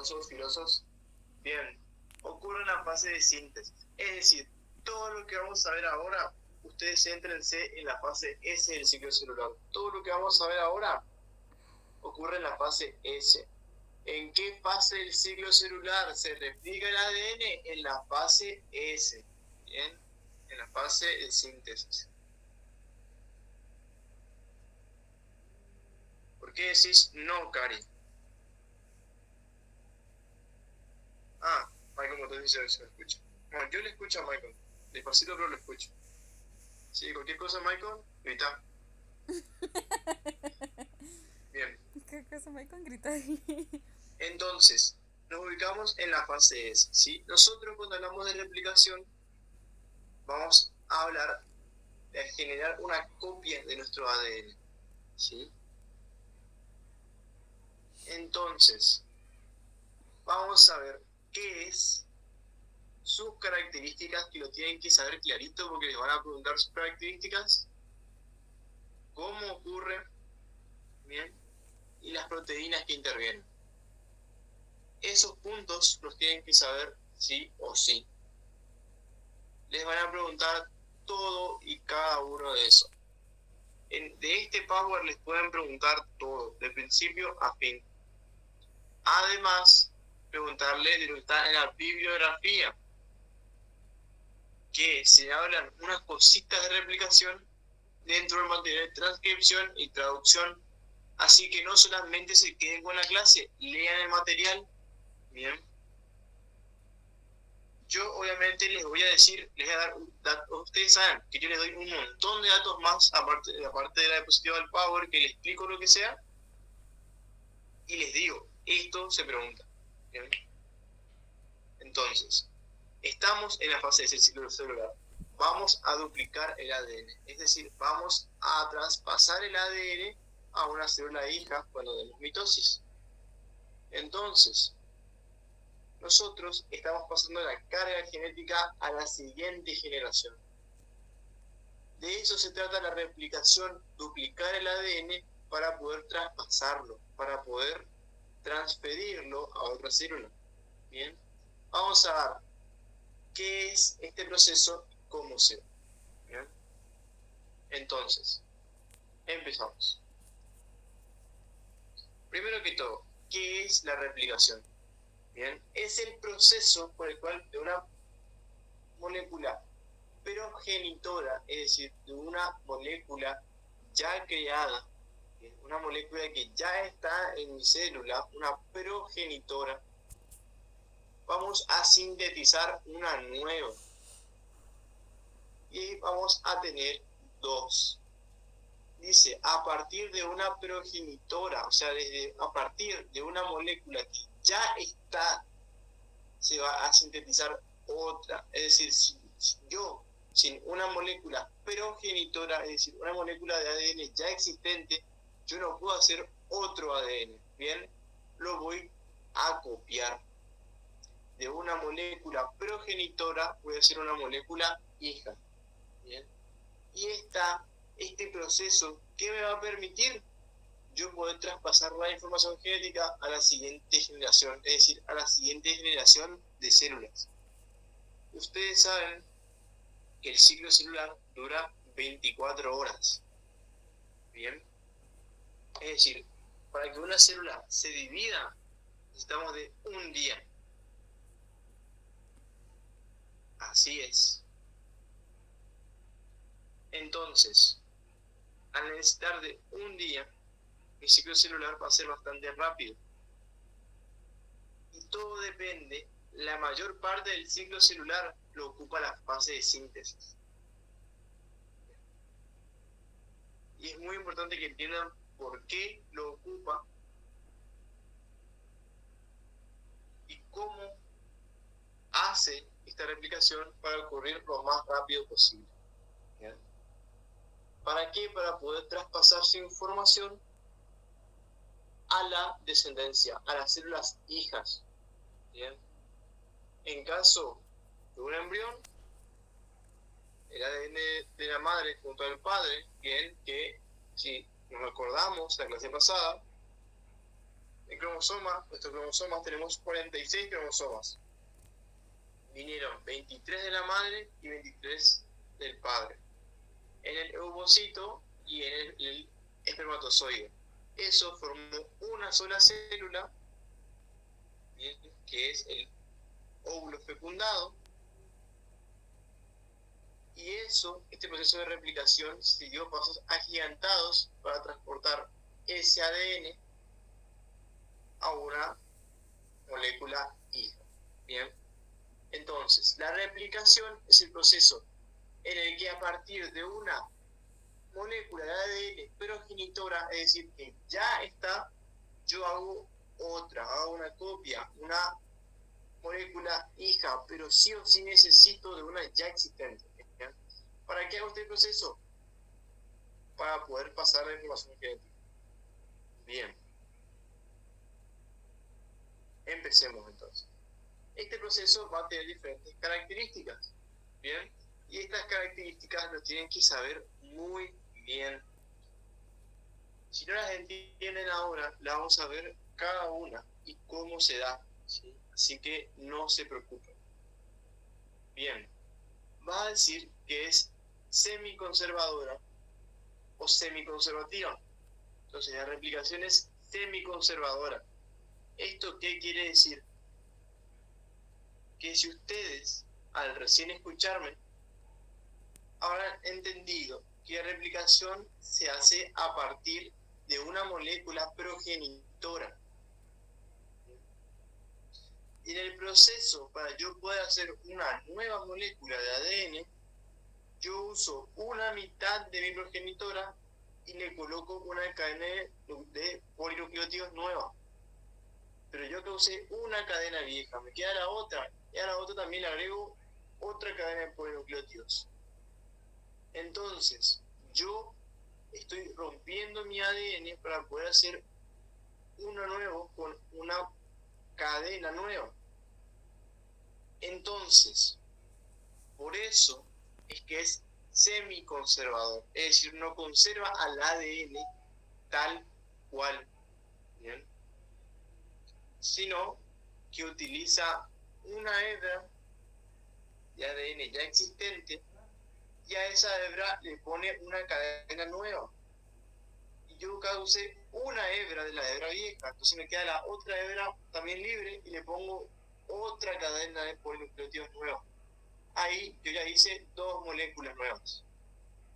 numerosos filosos, bien, ocurre en la fase de síntesis. Es decir, todo lo que vamos a ver ahora, ustedes céntrense en la fase S del ciclo celular. Todo lo que vamos a ver ahora ocurre en la fase S. ¿En qué fase del ciclo celular se replica el ADN? En la fase S, bien, en la fase de síntesis. ¿Por qué decís no, Cari? Michael Motor dice que se lo escucha. Bueno, yo le escucho a Michael. Despacito, pero lo escucho. Sí, cualquier cosa, Michael, grita. Bien. ¿Qué cosa me con gritar? Entonces, nos ubicamos en la fase S, ¿sí? Nosotros cuando hablamos de replicación, vamos a hablar de generar una copia de nuestro ADN, ¿sí? Entonces, vamos a ver qué es sus características, que lo tienen que saber clarito porque les van a preguntar sus características, cómo ocurre, bien, y las proteínas que intervienen. Esos puntos los tienen que saber sí o sí. Les van a preguntar todo y cada uno de esos. De este Power les pueden preguntar todo, de principio a fin. Además, preguntarle de lo que está en la bibliografía, que se hablan unas cositas de replicación dentro del material de transcripción y traducción. Así que no solamente se queden con la clase, lean el material, bien. Yo obviamente les voy a decir, les voy a dar datos. Ustedes saben que yo les doy un montón de datos más, aparte de la diapositiva del Power, que les explico lo que sea, y les digo, esto se pregunta. ¿Bien? Entonces, estamos en la fase del ciclo celular. Vamos a duplicar el ADN, es decir, vamos a traspasar el ADN a una célula hija cuando demos mitosis. Entonces, nosotros estamos pasando la carga genética a la siguiente generación. De eso se trata la replicación, duplicar el ADN para poder traspasarlo, para poder transferirlo a otra célula. Bien, vamos a ver qué es este proceso y cómo se da. Bien, entonces, empezamos. Primero que todo, ¿qué es la replicación? Bien, es el proceso por el cual de una molécula progenitora, es decir, de una molécula ya creada, una molécula que ya está en mi célula, una progenitora, vamos a sintetizar una nueva. Y vamos a tener dos. Dice, a partir de una progenitora, o sea, a partir de una molécula que ya está, se va a sintetizar otra. Es decir, si yo, sin una molécula progenitora, es decir, una molécula de ADN ya existente, yo no puedo hacer otro ADN. Bien, lo voy a copiar. De una molécula progenitora voy a hacer una molécula hija. Bien, y este proceso, ¿qué me va a permitir? Yo poder traspasar la información genética a la siguiente generación, es decir, a la siguiente generación de células. Ustedes saben que el ciclo celular dura 24 horas. Bien, es decir, para que una célula se divida, necesitamos de un día. Así es. Entonces, al necesitar de un día, mi ciclo celular va a ser bastante rápido. Y todo depende, la mayor parte del ciclo celular lo ocupa la fase de síntesis. Y es muy importante que entiendan por qué lo ocupa y cómo hace esta replicación para ocurrir lo más rápido posible. ¿Bien? ¿Para qué? Para poder traspasar su información a la descendencia, a las células hijas. ¿Bien? En caso de un embrión, el ADN de la madre junto al padre, bien, que si nos acordamos la clase pasada, el cromosoma, nuestros cromosomas, tenemos 46 cromosomas. Vinieron 23 de la madre y 23 del padre. En el ovocito y en el espermatozoide. Eso formó una sola célula, ¿bien?, que es el óvulo fecundado. Y este proceso de replicación siguió pasos agigantados para transportar ese ADN a una molécula hija. Bien, entonces la replicación es el proceso en el que a partir de una molécula de ADN progenitora, es decir, que ya está, yo hago una copia, una molécula hija, pero sí o sí necesito de una ya existente. ¿Bien? ¿Para qué hago este proceso? Para poder pasar la información genética. Bien. Empecemos entonces. Este proceso va a tener diferentes características. Bien. Y estas características lo tienen que saber muy bien. Si no las entienden ahora, las vamos a ver cada una y cómo se da, ¿sí? Así que no se preocupen. Bien, va a decir que es semiconservadora o semiconservativa. Entonces la replicación es semiconservadora. ¿Esto qué quiere decir? Que si ustedes, al recién escucharme, habrán entendido que la replicación se hace a partir de una molécula progenitora. Y en el proceso, para yo poder hacer una nueva molécula de ADN, yo uso una mitad de mi progenitora y le coloco una cadena de polinucleótidos nueva. Pero yo que usé una cadena vieja, me queda la otra, y a la otra también le agrego otra cadena de polinucleótidos. Entonces, yo estoy rompiendo mi ADN para poder hacer uno nuevo con una cadena nueva. Entonces, por eso es que es semiconservador, es decir, no conserva al ADN tal cual, ¿bien?, sino que utiliza una hebra de ADN ya existente y a esa hebra le pone una cadena nueva. Y yo usé una hebra de la hebra vieja, entonces me queda la otra hebra también libre y le pongo otra cadena de polinucleótidos nueva. Ahí yo ya hice dos moléculas nuevas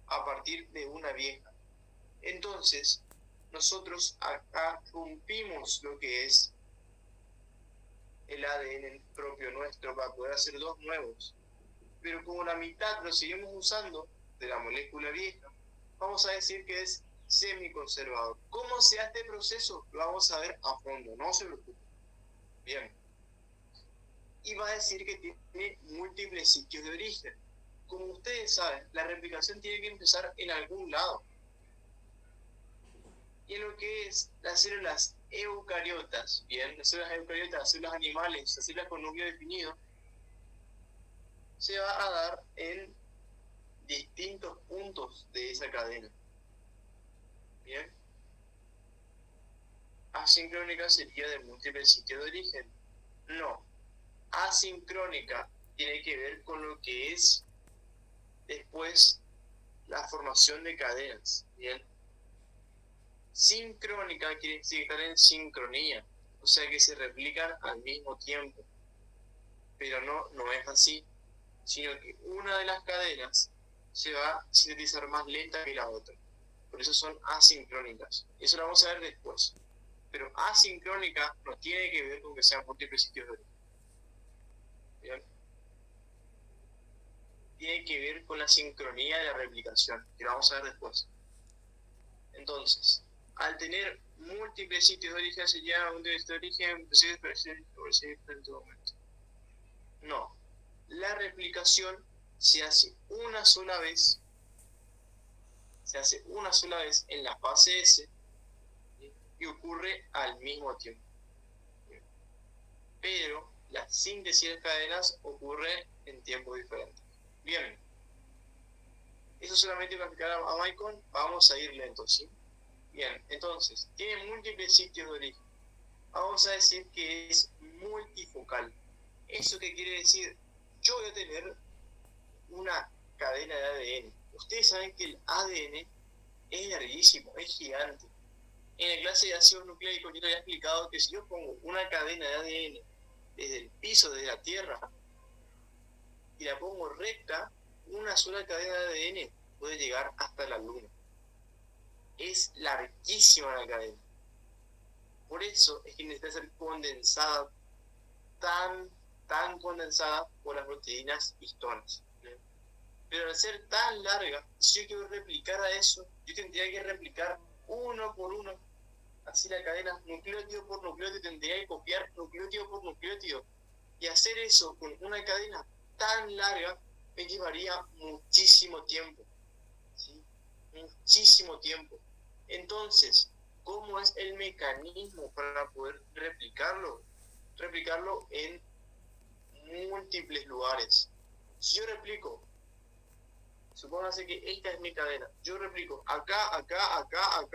a partir de una vieja. Entonces, nosotros acá rompimos lo que es el ADN propio nuestro para poder hacer dos nuevos. Pero como la mitad lo seguimos usando de la molécula vieja, vamos a decir que es semiconservador. ¿Cómo se hace este proceso? Lo vamos a ver a fondo, no se preocupen. Bien. Y va a decir que tiene múltiples sitios de origen. Como ustedes saben, la replicación tiene que empezar en algún lado. Y en lo que es las células eucariotas, bien, las células eucariotas, las células animales, las células con núcleo definido, se va a dar en distintos puntos de esa cadena. Bien. Asincrónica sería de múltiples sitios de origen. No. Asincrónica tiene que ver con lo que es después la formación de cadenas. Bien. Sincrónica quiere decir estar en sincronía, o sea que se replican al mismo tiempo. Pero no es así, sino que una de las cadenas se va a sintetizar más lenta que la otra. Por eso son asincrónicas. Eso lo vamos a ver después. Pero asincrónica no tiene que ver con que sean múltiples sitios de origen. ¿Bien? Tiene que ver con la sincronía de la replicación, que lo vamos a ver después. Entonces, al tener múltiples sitios de origen, se llama un sitio de origen, en todo momento. No. La replicación se hace una sola vez. Se hace una sola vez en la fase S y ocurre al mismo tiempo. Pero la síntesis de cadenas ocurre en tiempos diferentes. Bien. Eso solamente para explicar a Maicon, vamos a ir lento, ¿sí? Bien, entonces, tiene múltiples sitios de origen. vamos a decir que es multifocal. ¿Eso qué quiere decir? Yo voy a tener una cadena de ADN. Ustedes saben que el ADN es larguísimo, es gigante. En la clase de ácidos nucleicos yo te había explicado que si yo pongo una cadena de ADN desde el piso, desde la Tierra, y la pongo recta, una sola cadena de ADN puede llegar hasta la Luna. Es larguísima la cadena. Por eso es que necesita ser condensada, tan condensada por las proteínas histonas. Pero al ser tan larga, si yo quiero replicar a eso, yo tendría que replicar uno por uno. Así la cadena nucleótido por nucleótido, tendría que copiar nucleótido por nucleótido. Y hacer eso con una cadena tan larga me llevaría muchísimo tiempo. ¿Sí? Muchísimo tiempo. Entonces, ¿cómo es el mecanismo para poder replicarlo? Replicarlo en múltiples lugares. Si yo replico, supóngase que esta es mi cadena, yo replico acá, acá,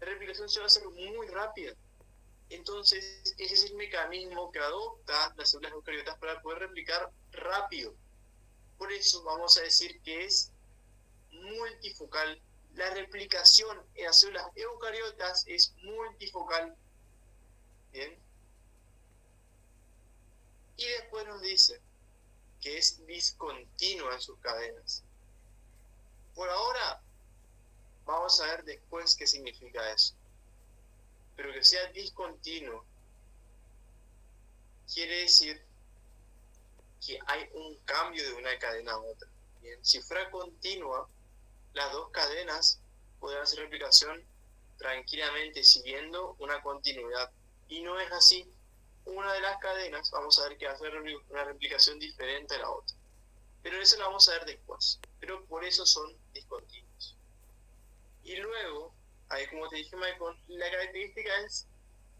la replicación se va a hacer muy rápida. Entonces, ese es el mecanismo que adopta las células eucariotas para poder replicar rápido. Por eso vamos a decir que es multifocal. La replicación en las células eucariotas es multifocal. Bien. Y después nos dice que es discontinua en sus cadenas. Por ahora, vamos a ver después qué significa eso. Pero que sea discontinuo quiere decir que hay un cambio de una cadena a otra. Bien. Si fuera continua, las dos cadenas pueden hacer replicación tranquilamente siguiendo una continuidad. Y no es así. Una de las cadenas, vamos a ver que va a hacer una replicación diferente a la otra. Pero eso lo vamos a ver después. Pero por eso son discontinuos. Y luego, ahí como te dije, Michael, la característica es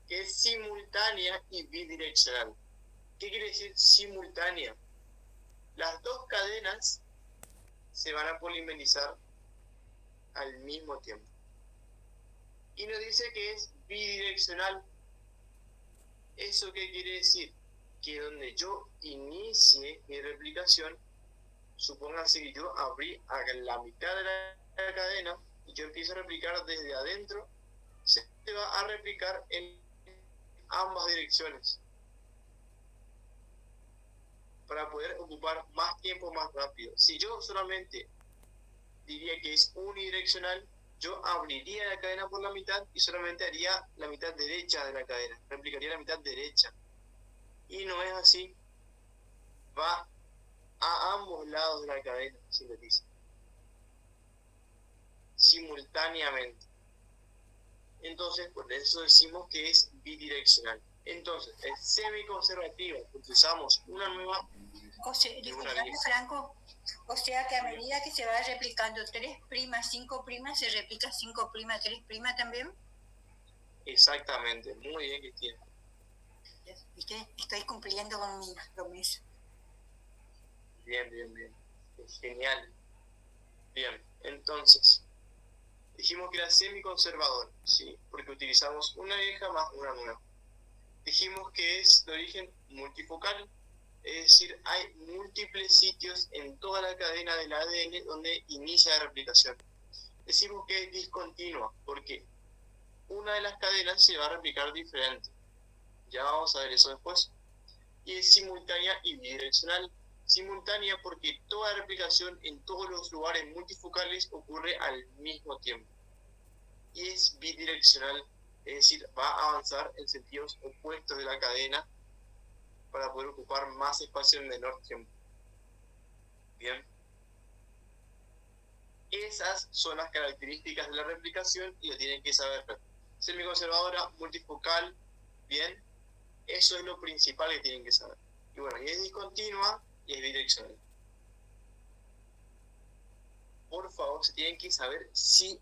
que es simultánea y bidireccional. ¿Qué quiere decir simultánea? Las dos cadenas se van a polimerizar al mismo tiempo. Y nos dice que es bidireccional. ¿Eso qué quiere decir? Que donde yo inicie mi replicación, supóngase que yo abrí a la mitad de la cadena y yo empiezo a replicar desde adentro, se va a replicar en ambas direcciones para poder ocupar más tiempo más rápido. Si yo solamente diría que es unidireccional, yo abriría la cadena por la mitad y solamente haría la mitad derecha de la cadena, replicaría la mitad derecha. Y no es así, va a ambos lados de la cadena, sintetiza simultáneamente. Entonces, por eso decimos que es bidireccional. Entonces, es semiconservativa, utilizamos una nueva... Disculpame, Franco, o sea que a medida que se va replicando 3', 5', se replica 5', 3' también. Exactamente, muy bien, Cristina. ¿Viste? Estoy cumpliendo con mi promesa. Bien. Es genial. Bien, entonces, dijimos que era semiconservador, ¿sí? Porque utilizamos una vieja más una nueva. Dijimos que es de origen multifocal, es decir, hay múltiples sitios en toda la cadena del ADN donde inicia la replicación. Decimos que es discontinua, porque una de las cadenas se va a replicar diferente. Ya vamos a ver eso después. Y es simultánea y bidireccional. Simultánea porque toda replicación en todos los lugares multifocales ocurre al mismo tiempo. Y es bidireccional, es decir, va a avanzar en sentidos opuestos de la cadena para poder ocupar más espacio en menor tiempo. Bien. Esas son las características de la replicación y lo tienen que saber. Semiconservadora, multifocal, bien. Eso es lo principal que tienen que saber. Y bueno, y es discontinua y es bidireccional. Por favor, se tienen que saber sí